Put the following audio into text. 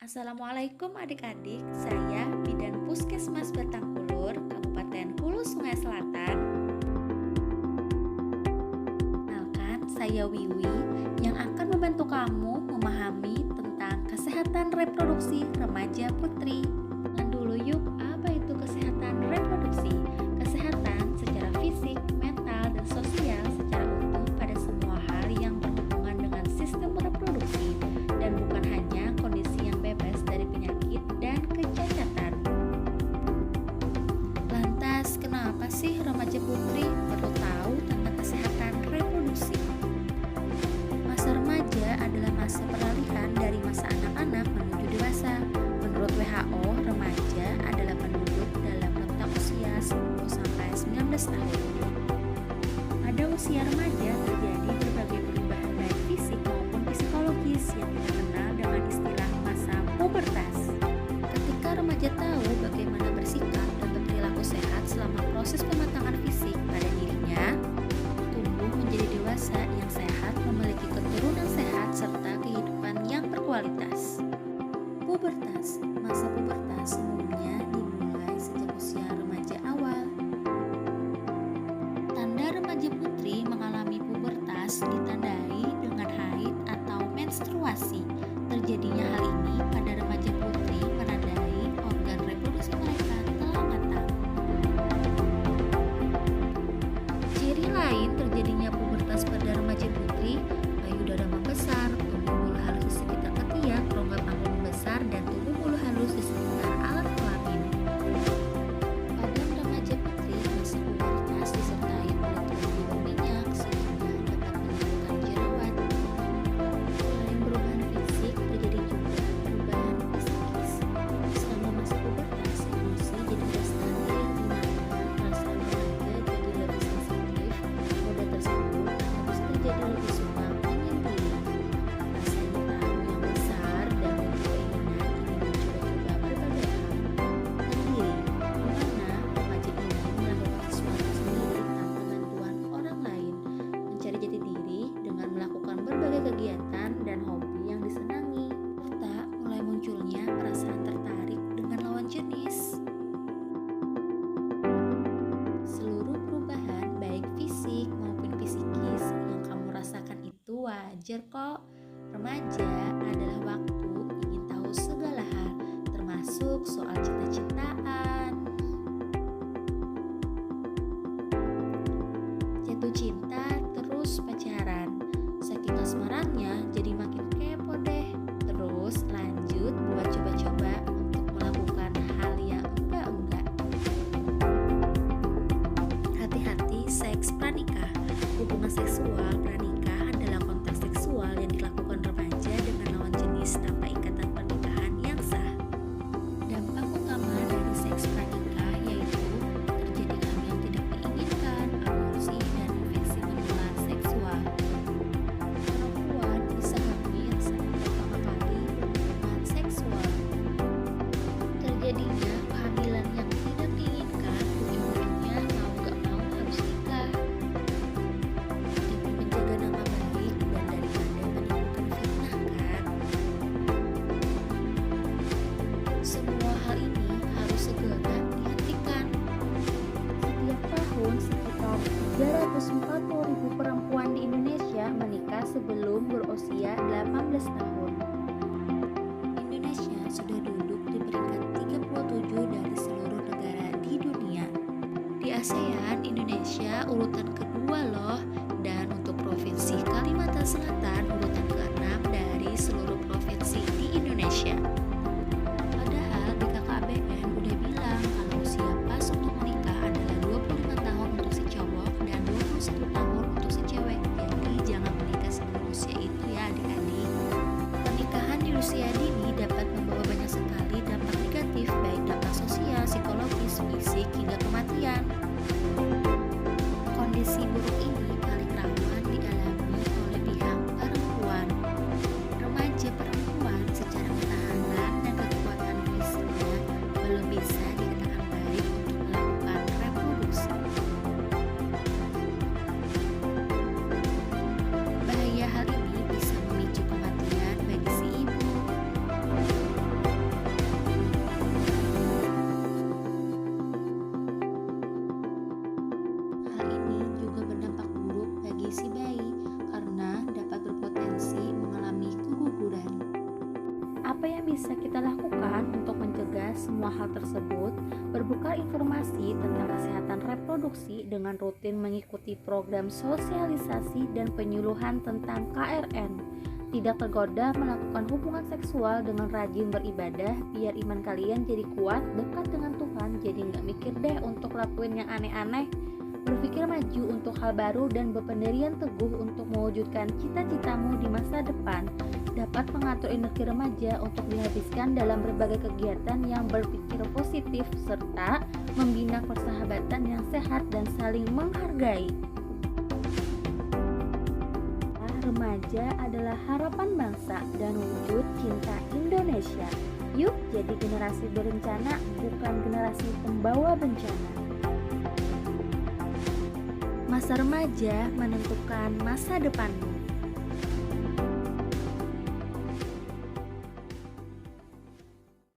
Assalamualaikum adik-adik, saya Bidan Puskesmas Batangkulur, Kabupaten Hulu Sungai Selatan. Kenalkan, saya Wiwi yang akan membantu kamu memahami tentang kesehatan reproduksi remaja putri. Dulu yuk, apa itu kesehatan reproduksi? Kesehatan secara fisik, mental, dan sosial secara utuh pada semua hal yang berhubungan dengan sistem reproduksi dan bukan hanya kondisi yang bebas dari penyakit dan kecacatan. Lantas, kenapa sih remaja putri perlu tahu tentang kesehatan reproduksi? Masa remaja adalah masa peralihan dari masa anak-anak menuju dewasa. Menurut WHO, remaja adalah penduduk dalam rentang usia 10 sampai 19 tahun. Pada usia remaja terjadi berbagai perubahan baik fisik maupun psikologis yang kita kenal dengan istilah masa pubertas. Ketika remaja tahu bagaimana bersikap dan berperilaku sehat selama proses pematangan fisik pada dirinya, tumbuh menjadi dewasa yang sehat, memiliki keturunan sehat, serta kehidupan yang berkualitas. Pubertas. Masa pubertas umumnya dimulai sejak usia remaja awal. Tanda remaja putri mengalami pubertas ditandai dengan haid atau menstruasi. Terjadinya hal ini pada remaja putri menandai organ reproduksi mereka telah matang. Ciri lain terjadinya pubertas pada remaja putri, payudara membesar, tumbuh bulu halus di sekitar ketiak, rongga panggung membesar, dan tumbuh bulu halus di sekitar alat kelamin. Pada remaja putri, masa pubertas disertai kulit lebih berminyak sehingga dapat menimbulkan jerawat. Selain perubahan fisik, terjadi juga perubahan psikis. Selama masa pubertas, emosi jadi tidak stabil, di mana perasaan remaja jadi lebih sensitif, mudah tersinggung, atau bisa terjadi lebih suka menyendiri. Rasa ingin tahu yang besar dan keinginan ingin mencoba-coba berbagai hal. Mandiri, di mana remaja ini melakukan sesuatu sendiri tanpa bantuan orang lain, mencari jati diri dengan melakukan berbagai kegiatan dan hobi yang disenangi, serta mulai munculnya perasaan tertarik dengan lawan jenis. Seluruh perubahan baik fisik maupun psikis yang kamu rasakan itu wajar kok. Remaja adalah waktu ingin tahu segala hal, termasuk soal cita-citaan, jatuh cinta, terus pacaran. Saking kasmarannya jadi makin kepo deh. Terus lanjut buat coba-coba untuk melakukan hal yang enggak-enggak. Hati-hati seks pranikah. Hubungan seksual pranikah adalah konteks seksual yang dilakukan remaja dengan lawan jenis tanpa ikatan pernikahan yang sah. Dampak utama dari seks pranikah yaitu terjadi hamil yang tidak diinginkan, aborsi, dan infeksi menular seksual. Perempuan bisa hamil saat pertama kali berhubungan seksual. Terjadinya kehamilan yang tidak diinginkan, ujung-ujungnya mau gak mau harus nikah. Demi menjaga nama baik dan daripada menimbulkan fitnah kan. Semua hal ini harus segera dihentikan. Setiap tahun sekitar 340.000 perempuan di Indonesia menikah sebelum berusia 18 tahun. Indonesia sudah duduk di peringkat 37 dari seluruh negara di dunia. Di ASEAN, Indonesia urutan kedua loh, dan untuk Provinsi Kalimantan Selatan urutan ke-6 dari seluruh provinsi di Indonesia. Padahal BKKBN udah bilang kalau usia pas untuk menikah adalah 25 tahun untuk si cowok dan 21 tahun untuk si cewek. Jadi jangan menikah sebelum usia itu ya adik-adik. Pernikahan di usia dini dapat membawa banyak sekali dampak negatif, baik dampak sosial, psikologis, fisik, hingga kematian. Kondisi buruk ini paling rawan dialami oleh pihak perempuan. Apa yang bisa kita lakukan untuk mencegah semua hal tersebut? Berbekal informasi tentang kesehatan reproduksi dengan rutin mengikuti program sosialisasi dan penyuluhan tentang KRN. Tidak tergoda melakukan hubungan seksual dengan rajin beribadah, biar iman kalian jadi kuat, dekat dengan Tuhan, jadi nggak mikir deh untuk lakuin yang aneh-aneh. Berpikir maju untuk hal baru dan berpendirian teguh untuk mewujudkan cita-citamu di masa depan. Dapat mengatur energi remaja untuk dihabiskan dalam berbagai kegiatan yang berpikir positif serta membina persahabatan yang sehat dan saling menghargai. Remaja adalah harapan bangsa dan wujud cinta Indonesia. Yuk jadi generasi berencana, bukan generasi pembawa bencana. Masa remaja menentukan masa depanmu.